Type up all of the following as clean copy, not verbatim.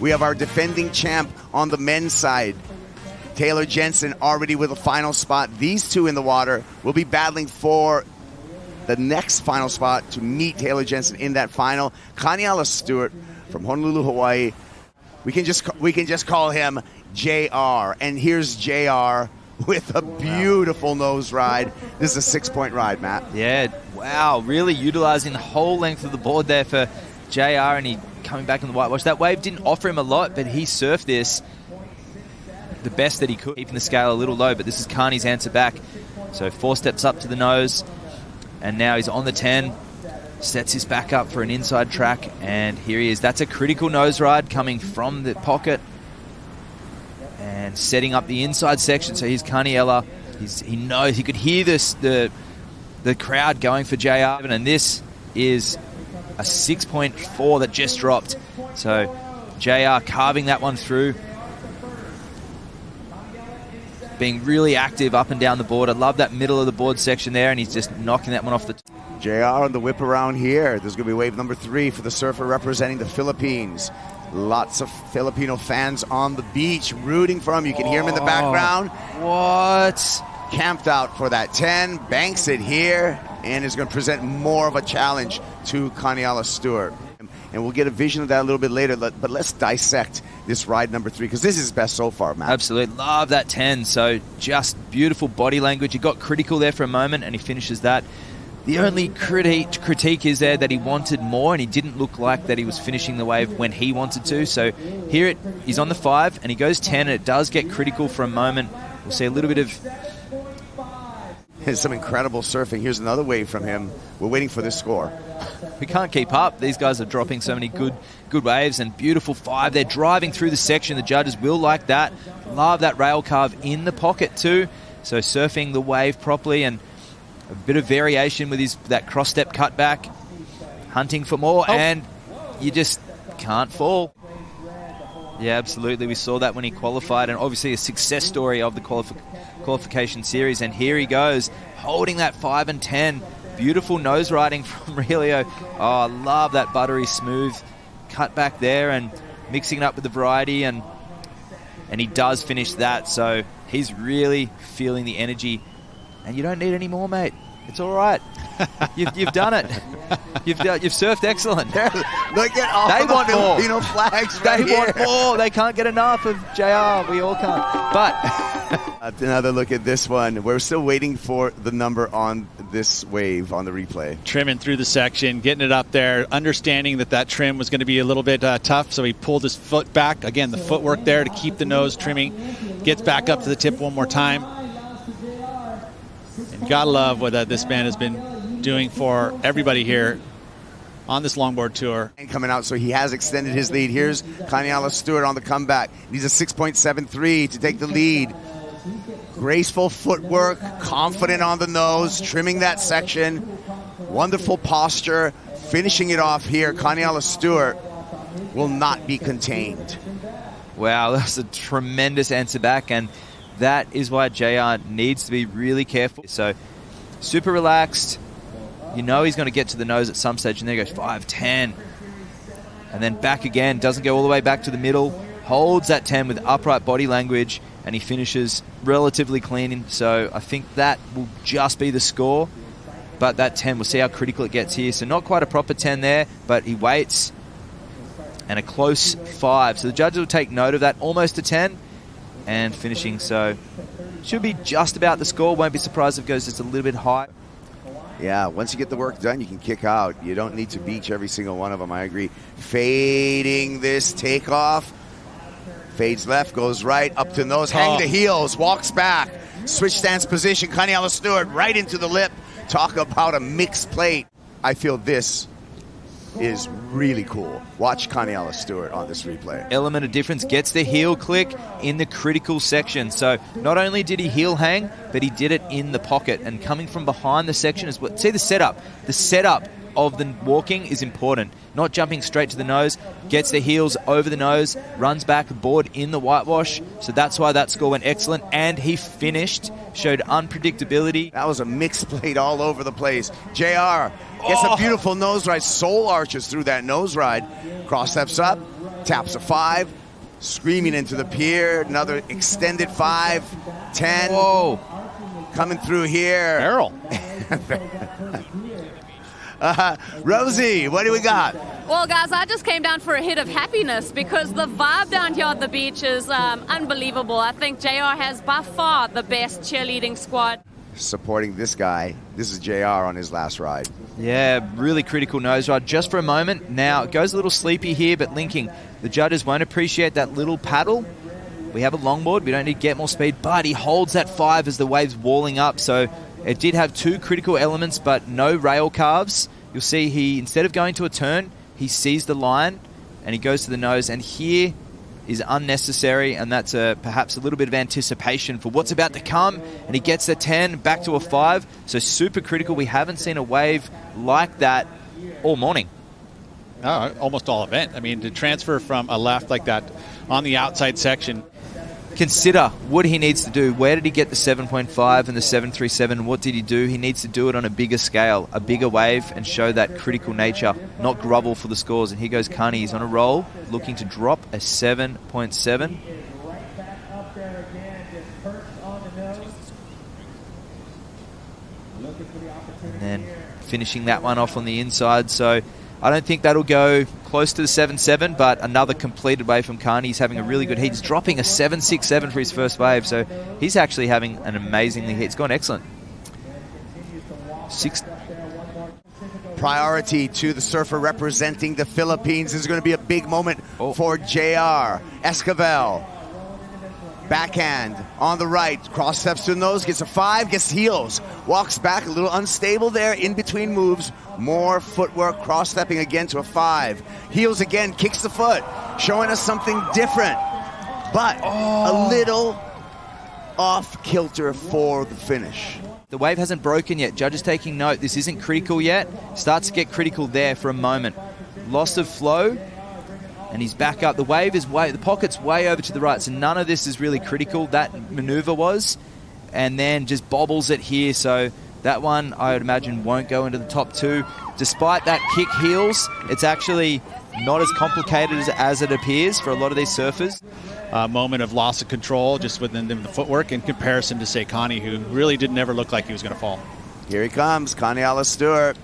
We have our defending champ on the men's side. Taylor Jensen already with a final spot. These two in the water will be battling for the next final spot to meet Taylor Jensen in that final. Kaniela Stewart from Honolulu, Hawaii. We can just call him JR. And here's JR with a beautiful nose ride. This is a 6-point ride, Matt. Yeah, wow, really utilizing the whole length of the board there for JR, and he coming back in the whitewash. That wave didn't offer him a lot, but he surfed this the best that he could, keeping the scale a little low, but this is Kani's answer back. So 4 steps up to the nose, and now he's on the 10, sets his back up for an inside track, and here he is. That's a critical nose ride coming from the pocket and setting up the inside section. So here's Kaniela. He knows, he could hear this, the crowd going for JR, and this is a 6.4 that just dropped. So JR carving that one through, being really active up and down the board. I love that middle of the board section there, and he's just knocking that one off the JR on the whip around here. There's going to be wave number 3 for the surfer representing the Philippines. Lots of Filipino fans on the beach rooting for him. You can hear him in the background. What? Camped out for that 10, banks it here, and is going to present more of a challenge to Kaniela Stewart. And we'll get a vision of that a little bit later, but let's dissect this ride number 3, because this is his best so far, Matt. Absolutely. Love that 10. So just beautiful body language. He got critical there for a moment, and he finishes that. The only critique is there that he wanted more, and he didn't look like that he was finishing the wave when he wanted to. So here he's on the 5, and he goes 10, and it does get critical for a moment. We'll see a little bit of... Some incredible surfing. Here's another wave from him. We're waiting for this score. We can't keep up. These guys are dropping so many good waves, and beautiful 5. They're driving through the section. The judges will like that. Love that rail carve in the pocket too. So surfing the wave properly, and a bit of variation with that cross-step cutback. Hunting for more, and you just can't fall. Yeah, absolutely. We saw that when he qualified, and obviously a success story of the qualification series. And here he goes, holding that 5 and 10. Beautiful nose riding from Rogelio. Oh, I love that buttery smooth cut back there, and mixing it up with the variety, and he does finish that. So he's really feeling the energy, and you don't need any more, mate. It's all right. You've done it. You've surfed excellent. Look at all the Filipino flags right They want more. They can't get enough of JR. We all can't. But another look at this one. We're still waiting for the number on this wave on the replay. Trimming through the section, getting it up there, understanding that trim was going to be a little bit tough, so he pulled his foot back. Again, the footwork there to keep the nose trimming. Gets back up to the tip one more time. And gotta love what this man has been doing for everybody here on this longboard tour. And coming out, so he has extended his lead. Here's Kaniela Stewart on the comeback. He's a 6.73 to take the lead. Graceful footwork, confident on the nose, trimming that section. Wonderful posture, finishing it off here. Kaniela Stewart will not be contained. Wow, that's a tremendous answer back, and that is why JR needs to be really careful. So super relaxed. You know he's going to get to the nose at some stage, and there he goes 5, 10. And then back again, doesn't go all the way back to the middle, holds that 10 with upright body language, and he finishes relatively clean. So I think that will just be the score. But that 10, we'll see how critical it gets here. So not quite a proper 10 there, but he waits. And a close 5. So the judges will take note of that. Almost a 10. And finishing, so should be just about the score. Won't be surprised if it goes just a little bit high. Yeah, once you get the work done, you can kick out. You don't need to beach every single one of them, I agree. Fading this takeoff. Fades left, goes right, up to nose, hang the heels, walks back. Switch stance position, Kaniela Stewart right into the lip. Talk about a mixed plate. I feel this is really cool. Watch Kaniela Stewart on this replay. Element of difference, gets the heel click in the critical section. So not only did he heel hang, but he did it in the pocket, and coming from behind the section as well. See the setup. The setup of the walking is important. Not jumping straight to the nose, gets the heels over the nose, runs back, board in the whitewash. So that's why that score went excellent, and he finished, showed unpredictability. That was a mixed plate all over the place. JR gets a beautiful nose ride, soul arches through that nose ride. Cross steps up, taps a 5, screaming into the pier. Another extended 5, 10. Whoa. Coming through here. Barrel. Rosie, what do we got? Well, guys, I just came down for a hit of happiness because the vibe down here at the beach is unbelievable. I think JR has by far the best cheerleading squad. Supporting this guy. This is JR on his last ride. Yeah, really critical nose ride just for a moment. Now, it goes a little sleepy here, but linking. The judges won't appreciate that little paddle. We have a longboard. We don't need to get more speed, but he holds that 5 as the wave's walling up. So it did have 2 critical elements, but no rail carves. You'll see he, instead of going to a turn, he sees the line and he goes to the nose. And here is unnecessary, and that's perhaps a little bit of anticipation for what's about to come. And he gets a 10 back to a 5. So super critical. We haven't seen a wave like that all morning. Almost all event. I mean, to transfer from a left like that on the outside section. Consider what he needs to do. Where did he get the 7.5 and the 737? What did he do? He needs to do it on a bigger scale, a bigger wave, and show that critical nature, not grovel for the scores. And here goes Kani. He's on a roll, looking to drop a 7.7. And then finishing that one off on the inside. So I don't think that'll go close to the 7.7, but another completed wave from Kani. He's having a really good heat. He's dropping a 7.67 for his first wave, so he's actually having an amazingly heat. It's gone excellent. Priority to the surfer representing the Philippines. This is going to be a big moment for JR. Esquievel. Backhand on the right, cross steps to the nose, gets a 5, gets heels, walks back, a little unstable there in between moves, more footwork, cross stepping again to a 5, heels again, kicks the foot, showing us something different, but a little off kilter for the finish. The wave hasn't broken yet. Judges taking note. This isn't critical yet. Starts to get critical there for a moment. Loss of flow. And he's back up. The wave is the pocket's way over to the right, so none of this is really critical. That maneuver was, and then just bobbles it here. So that one, I would imagine, won't go into the top 2. Despite that kick heels, it's actually not as complicated as it appears for a lot of these surfers. A moment of loss of control just within the footwork in comparison to, say, Kani, who really didn't ever look like he was going to fall. Here he comes, Kaniela Stewart.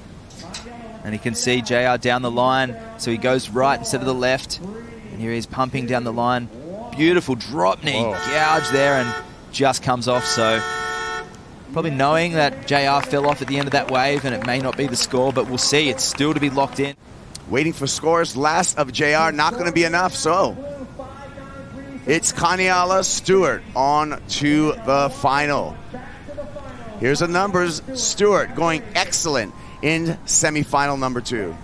And he can see JR down the line, so he goes right instead of the left. And here he's pumping down the line. Beautiful drop knee, gouge there, and just comes off. So probably knowing that JR fell off at the end of that wave, and it may not be the score, but we'll see. It's still to be locked in. Waiting for scores. Last of JR, not going to be enough, so it's Kaniela Stewart on to the final. Here's the numbers. Stewart going excellent in semifinal number 2.